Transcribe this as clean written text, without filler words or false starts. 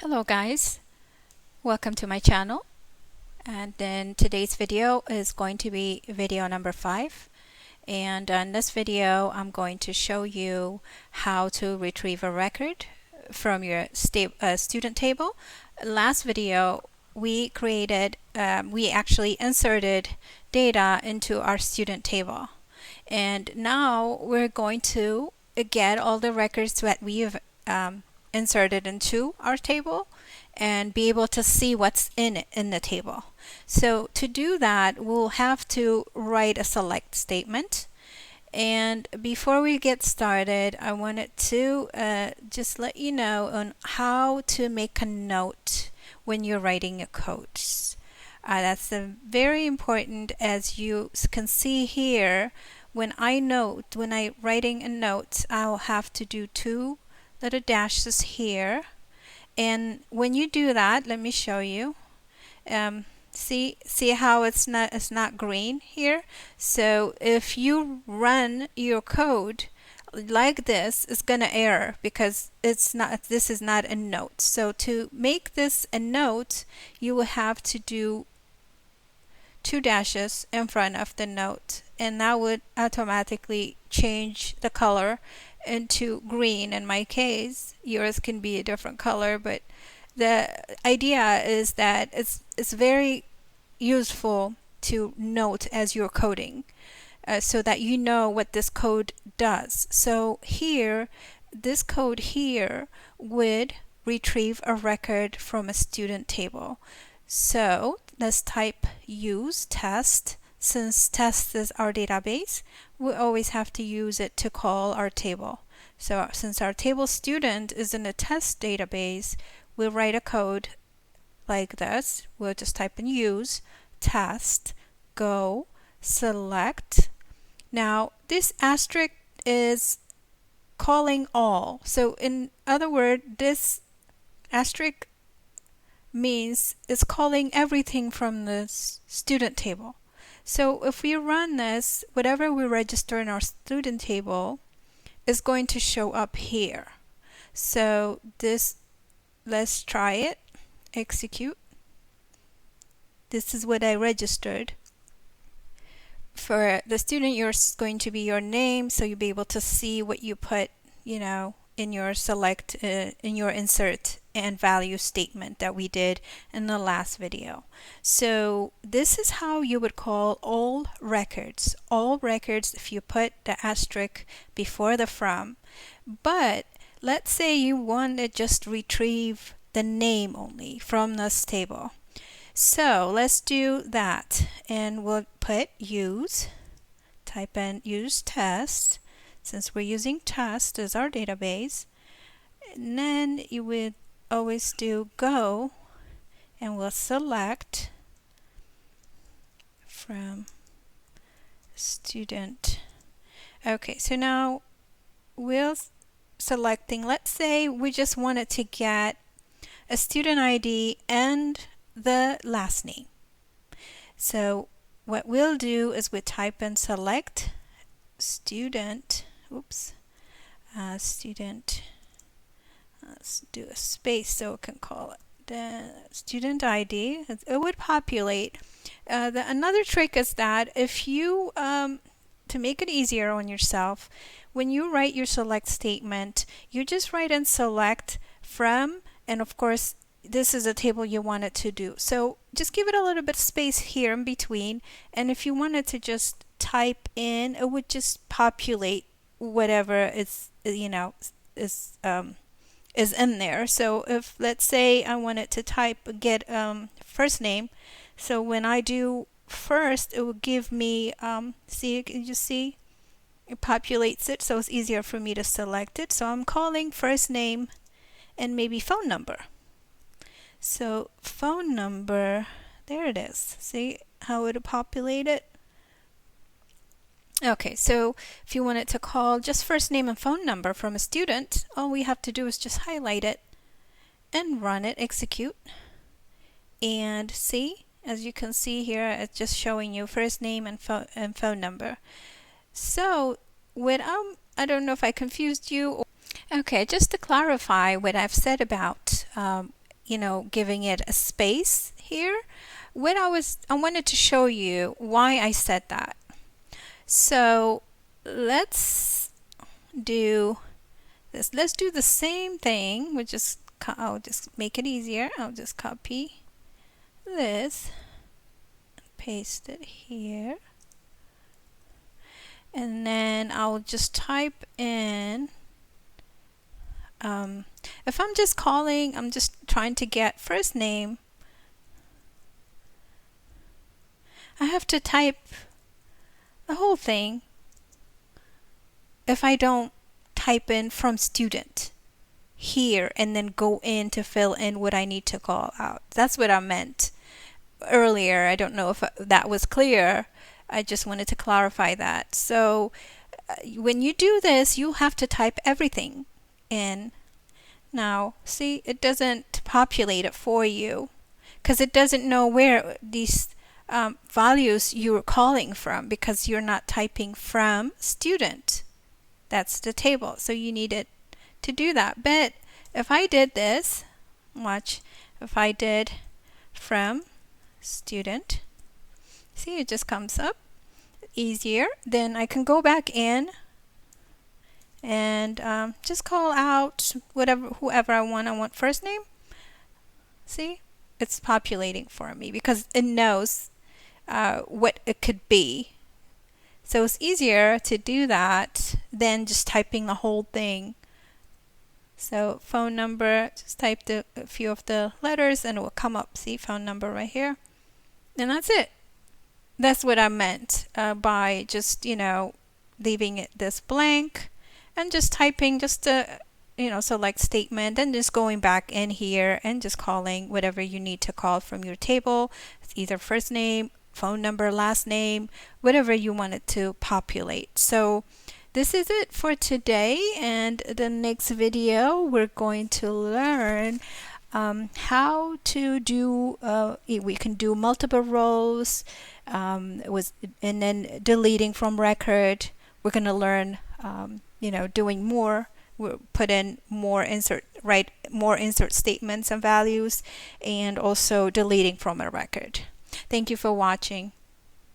Hello guys, welcome to my channel, and then today's video is going to be video number 5, and in this video I'm going to show you how to retrieve a record from your student table. Last video we actually inserted data into our student table, and now we're going to get all the records that we've inserted into our table and be able to see what's in the table. So to do that, we'll have to write a select statement. And before we get started, I wanted to just let you know on how to make a note when you're writing your codes. That's very important. As you can see here, when I'm writing a note, I'll have to do 2 little dashes here, and when you do that, let me show you. See how it's not green here? So if you run your code like this, it's gonna error because this is not a note. So to make this a note, you will have to do 2 dashes in front of the note, and that would automatically change the color into green. In my case, yours can be a different color, but the idea is that it's very useful to note as you're coding, so that you know what this code does. So here, this code here would retrieve a record from a student table. So let's type use test. Since test is our database, we always have to use it to call our table. So since our table student is in a test database, we'll write a code like this. We'll just type in use test go select. Now this asterisk is calling all. So in other words, this asterisk means it's calling everything from the student table. So if we run this, whatever we register in our student table is going to show up here. So let's try it. Execute. This is what I registered. For the student, yours is going to be your name, so you'll be able to see what you put, in your select, in your insert and value statement that we did in the last video. So this is how you would call all records. All records if you put the asterisk before the from. But let's say you want to just retrieve the name only from this table. So let's do that, and we'll put use, type in use test, since we're using test as our database, and then you would always do go, and we'll select from student. Okay, so now we're selecting, let's say we just wanted to get a student ID and the last name. So what we'll do is we type in select student, student, let's do a space so we can call it the student ID. It would populate. Another trick is that if you, to make it easier on yourself, when you write your select statement, you just write in select from, and of course this is a table you want it to do. So just give it a little bit of space here in between, and if you wanted to just type in, it would just populate whatever is in there. So if, let's say, I wanted to get first name, so when I do first, it will give me see, can you see it populates it, so it's easier for me to select it. So I'm calling first name and maybe phone number. So phone number, there it is. See how it populated? Okay, so if you wanted to call just first name and phone number from a student, all we have to do is just highlight it and run it, execute. And see, as you can see here, it's just showing you first name and phone number. So I don't know if I confused you. Okay, just to clarify what I've said about giving it a space here. I wanted to show you why I said that. So let's do this. Let's do the same thing. I'll just make it easier. I'll just copy this, paste it here, and then I'll just type in if I'm just trying to get first name, I have to type the whole thing if I don't type in from student here and then go in to fill in what I need to call out. That's what I meant earlier. I don't know if that was clear. I just wanted to clarify that. So when you do this, you have to type everything in. Now, see, it doesn't populate it for you because it doesn't know where these values you're calling from because you're not typing from student. That's the table. So you need it to do that. But if I did this, watch, if I did from student, see, it just comes up easier. Then I can go back in and just call out whoever I want. I want first name. See, it's populating for me because it knows what it could be. So it's easier to do that than just typing the whole thing. So phone number, just type a few of the letters and it will come up. See, phone number right here. And that's it. That's what I meant by just, leaving it this blank and just typing just a, select statement and just going back in here and just calling whatever you need to call from your table. It's either first name, phone number, last name, whatever you want it to populate. So this is it for today, and the next video we're going to learn how to do we can do multiple rows and then deleting from record. We're going to learn doing more. We'll put in write more insert statements and values, and also deleting from a record. Thank you for watching.